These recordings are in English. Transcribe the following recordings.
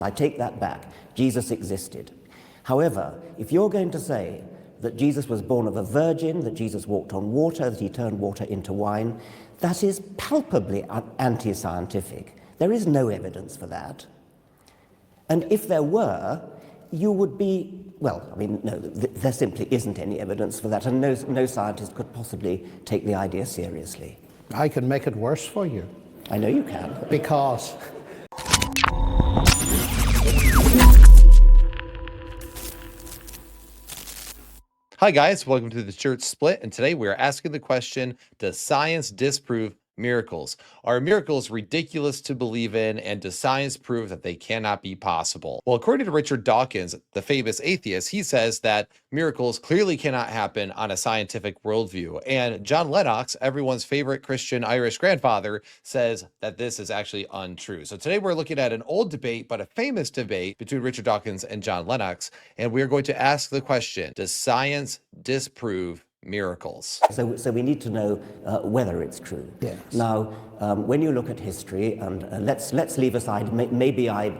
I take that back. Jesus existed. However, if you're going to say that Jesus was born of a virgin, that Jesus walked on water, that he turned water into wine, that is palpably anti-scientific. There is no evidence for that. And if there were, you would be, well, I mean, no, there simply isn't any evidence for that, and no scientist could possibly take the idea seriously. I can make it worse for you. I know you can. Because Hi guys, welcome to the Church Split, and today we are asking the question, does science disprove miracles? Are miracles ridiculous to believe in, and does science prove that they cannot be possible? Well, according to Richard Dawkins, the famous atheist, he says that miracles clearly cannot happen on a scientific worldview. And John Lennox, everyone's favorite Christian Irish grandfather, says that this is actually untrue. So today we're looking at an old debate, but a famous debate between Richard Dawkins and John Lennox. And we are going to ask the question, does science disprove miracles? So we need to know whether it's true. Yes. Now, when you look at history, and let's leave aside, maybe I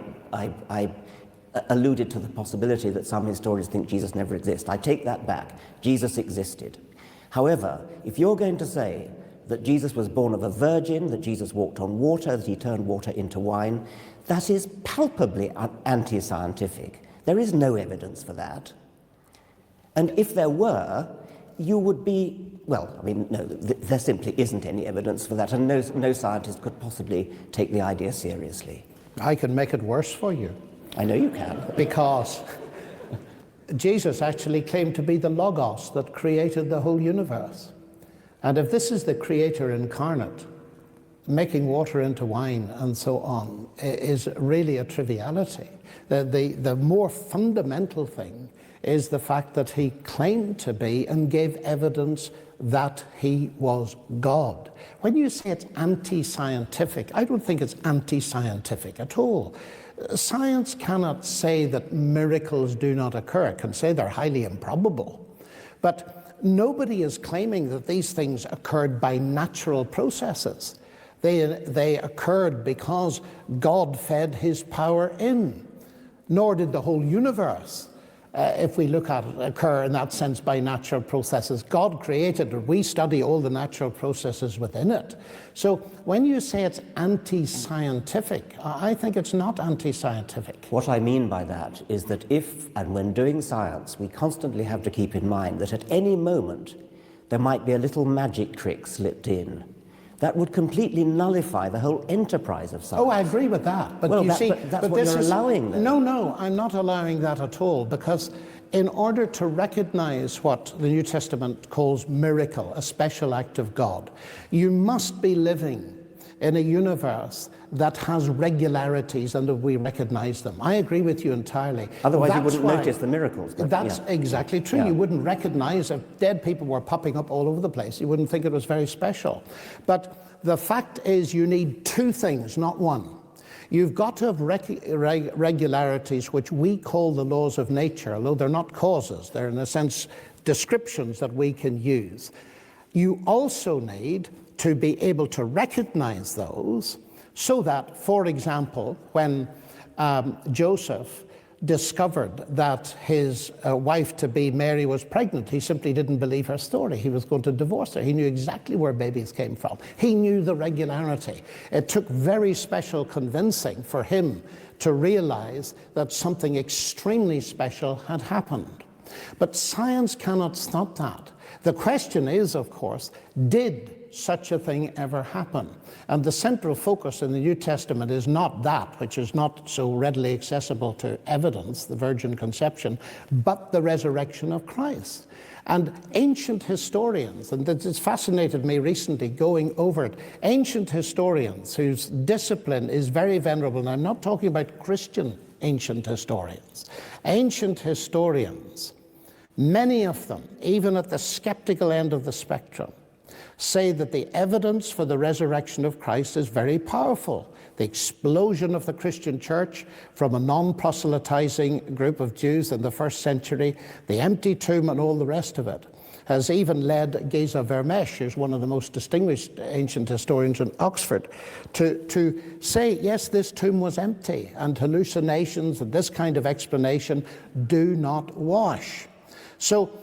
alluded to the possibility that some historians think Jesus never existed. I take that back. Jesus existed. However, if you're going to say that Jesus was born of a virgin, that Jesus walked on water, that he turned water into wine, that is palpably anti-scientific. There is no evidence for that. And if there were, you would be, well, I mean, no, there simply isn't any evidence for that, and no scientist could possibly take the idea seriously. I can make it worse for you. I know you can. Because Jesus actually claimed to be the Logos that created the whole universe. And if this is the Creator incarnate, making water into wine and so on is really a triviality. The more fundamental thing is the fact that he claimed to be and gave evidence that he was God. When you say it's anti-scientific, I don't think it's anti-scientific at all. Science cannot say that miracles do not occur. It can say they're highly improbable. But nobody is claiming that these things occurred by natural processes. They occurred because God fed his power in. Nor did the whole universe, if we look at it, occur in that sense by natural processes. God created it. We study all the natural processes within it. So when you say it's anti-scientific, I think it's not anti-scientific. What I mean by that is that if, and when doing science, we constantly have to keep in mind that at any moment there might be a little magic trick slipped in. That would completely nullify the whole enterprise of science. Oh, I agree with that. But well, you see, that's what you're allowing then. No, I'm not allowing that at all, because in order to recognize what the New Testament calls miracle, a special act of God, you must be living in a universe that has regularities and that we recognize them. I agree with you entirely. Otherwise you wouldn't notice the miracles. That's exactly true. Yeah. You wouldn't recognize if dead people were popping up all over the place. You wouldn't think it was very special. But the fact is you need two things, not one. You've got to have regularities which we call the laws of nature, although they're not causes. They're in a sense descriptions that we can use. You also need to be able to recognize those so that, for example, when Joseph discovered that his wife-to-be Mary was pregnant, he simply didn't believe her story. He was going to divorce her. He knew exactly where babies came from. He knew the regularity. It took very special convincing for him to realize that something extremely special had happened. But science cannot stop that. The question is, of course, did such a thing ever happen? And the central focus in the New Testament is not that, which is not so readily accessible to evidence, the virgin conception, but the resurrection of Christ. And ancient historians, and it's fascinated me recently going over it, ancient historians whose discipline is very venerable, and I'm not talking about Christian ancient historians, ancient historians, many of them, even at the skeptical end of the spectrum, say that the evidence for the resurrection of Christ is very powerful. The explosion of the Christian church from a non-proselytizing group of Jews in the first century, the empty tomb and all the rest of it, has even led Geza Vermesh, who's one of the most distinguished ancient historians in Oxford, to say, yes, this tomb was empty, and hallucinations and this kind of explanation do not wash. So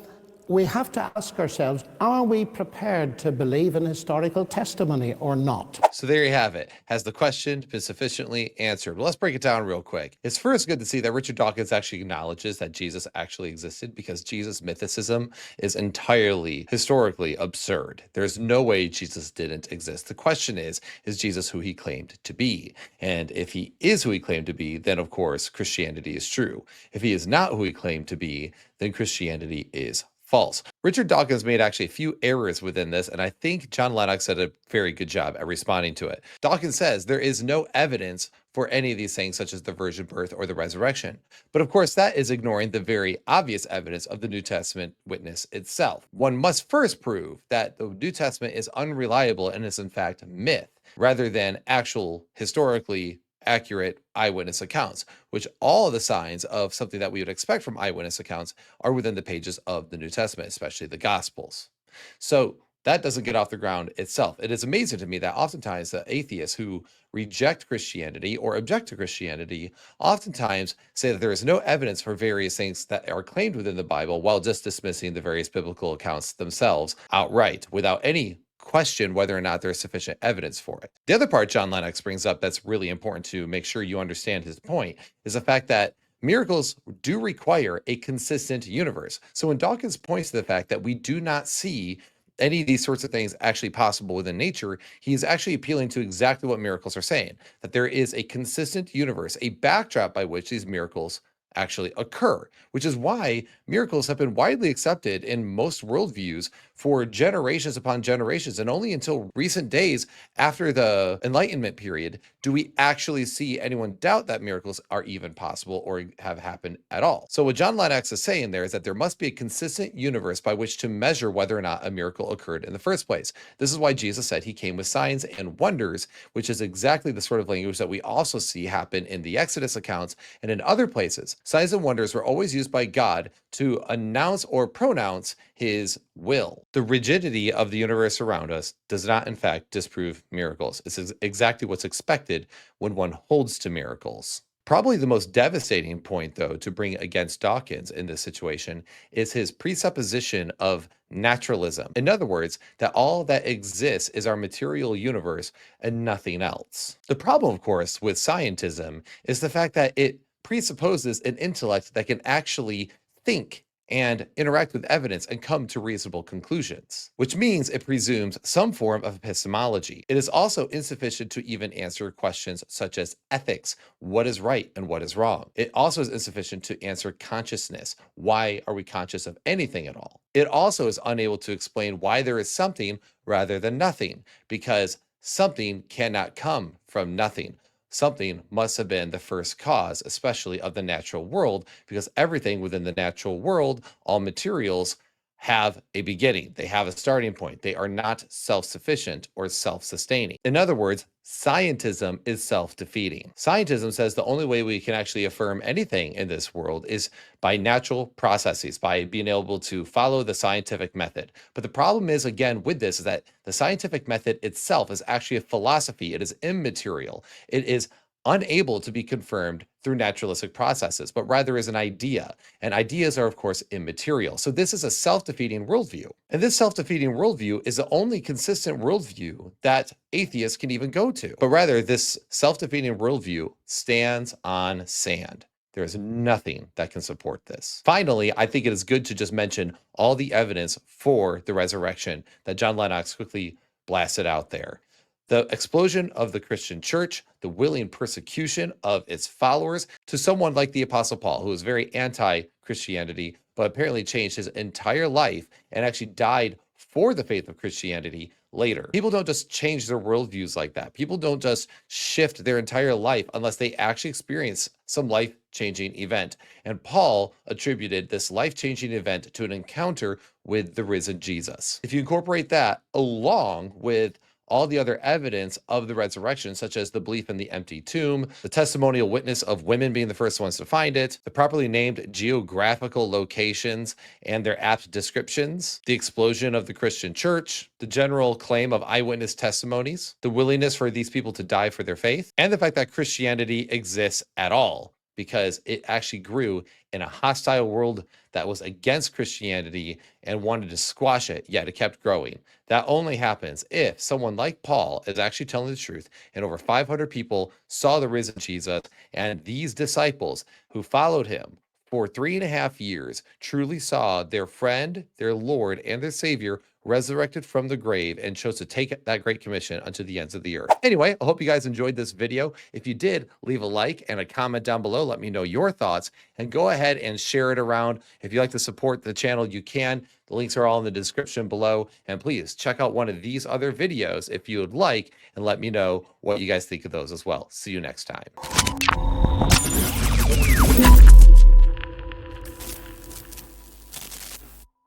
we have to ask ourselves, are we prepared to believe in historical testimony or not? So there you have it. Has the question been sufficiently answered? Well, let's break it down real quick. It's first good to see that Richard Dawkins actually acknowledges that Jesus actually existed, because Jesus' mythicism is entirely historically absurd. There's no way Jesus didn't exist. The question is Jesus who he claimed to be? And if he is who he claimed to be, then of course Christianity is true. If he is not who he claimed to be, then Christianity is false. Richard Dawkins made actually a few errors within this, and I think John Lennox did a very good job at responding to it. Dawkins says there is no evidence for any of these things, such as the virgin birth or the resurrection. But of course, that is ignoring the very obvious evidence of the New Testament witness itself. One must first prove that the New Testament is unreliable and is in fact myth, rather than actual historically accurate eyewitness accounts, which all the signs of something that we would expect from eyewitness accounts are within the pages of the New Testament, especially the Gospels. So that doesn't get off the ground itself. It is amazing to me that oftentimes the atheists who reject Christianity or object to Christianity oftentimes say that there is no evidence for various things that are claimed within the Bible, while just dismissing the various biblical accounts themselves outright without any question whether or not there's sufficient evidence for it. The other part John Lennox brings up that's really important to make sure you understand his point is the fact that miracles do require a consistent universe. So when Dawkins points to the fact that we do not see any of these sorts of things actually possible within nature, he is actually appealing to exactly what miracles are saying, that there is a consistent universe, a backdrop by which these miracles actually occur, which is why miracles have been widely accepted in most worldviews for generations upon generations. And only until recent days after the Enlightenment period do we actually see anyone doubt that miracles are even possible or have happened at all. So what John Lennox is saying there is that there must be a consistent universe by which to measure whether or not a miracle occurred in the first place. This is why Jesus said he came with signs and wonders, which is exactly the sort of language that we also see happen in the Exodus accounts and in other places. Signs and wonders were always used by God to announce or pronounce his will. The rigidity of the universe around us does not, in fact, disprove miracles. This is exactly what's expected when one holds to miracles. Probably the most devastating point, though, to bring against Dawkins in this situation is his presupposition of naturalism. In other words, that all that exists is our material universe and nothing else. The problem, of course, with scientism is the fact that it presupposes an intellect that can actually think and interact with evidence and come to reasonable conclusions, which means it presumes some form of epistemology. It is also insufficient to even answer questions such as ethics, what is right and what is wrong. It also is insufficient to answer consciousness. Why are we conscious of anything at all? It also is unable to explain why there is something rather than nothing, because something cannot come from nothing. Something must have been the first cause, especially of the natural world, because everything within the natural world, all materials, have a beginning. They have a starting point. They are not self-sufficient or self-sustaining. In other words, scientism is self-defeating. Scientism says the only way we can actually affirm anything in this world is by natural processes, by being able to follow the scientific method. But the problem is, again, with this is that the scientific method itself is actually a philosophy. It is immaterial. It is unable to be confirmed through naturalistic processes, but rather is an idea. And ideas are, of course, immaterial. So this is a self-defeating worldview. And this self-defeating worldview is the only consistent worldview that atheists can even go to. But rather, this self-defeating worldview stands on sand. There is nothing that can support this. Finally, I think it is good to just mention all the evidence for the resurrection that John Lennox quickly blasted out there. The explosion of the Christian church, the willing persecution of its followers, to someone like the Apostle Paul, who was very anti-Christianity, but apparently changed his entire life and actually died for the faith of Christianity later. People don't just change their worldviews like that. People don't just shift their entire life unless they actually experience some life-changing event. And Paul attributed this life-changing event to an encounter with the risen Jesus. If you incorporate that along with all the other evidence of the resurrection, such as the belief in the empty tomb, the testimonial witness of women being the first ones to find it, the properly named geographical locations and their apt descriptions, the explosion of the Christian church, the general claim of eyewitness testimonies, the willingness for these people to die for their faith, and the fact that Christianity exists at all, because it actually grew in a hostile world that was against Christianity and wanted to squash it, yet it kept growing. That only happens if someone like Paul is actually telling the truth, and over 500 people saw the risen Jesus, and these disciples who followed him for 3.5 years truly saw their friend, their Lord, and their Savior resurrected from the grave and chose to take that great commission unto the ends of the earth. Anyway, I hope you guys enjoyed this video. If you did, leave a like and a comment down below. Let me know your thoughts, and go ahead and share it around. If you'd like to support the channel, you can. The links are all in the description below. And please check out one of these other videos if you would like, and let me know what you guys think of those as well. See you next time.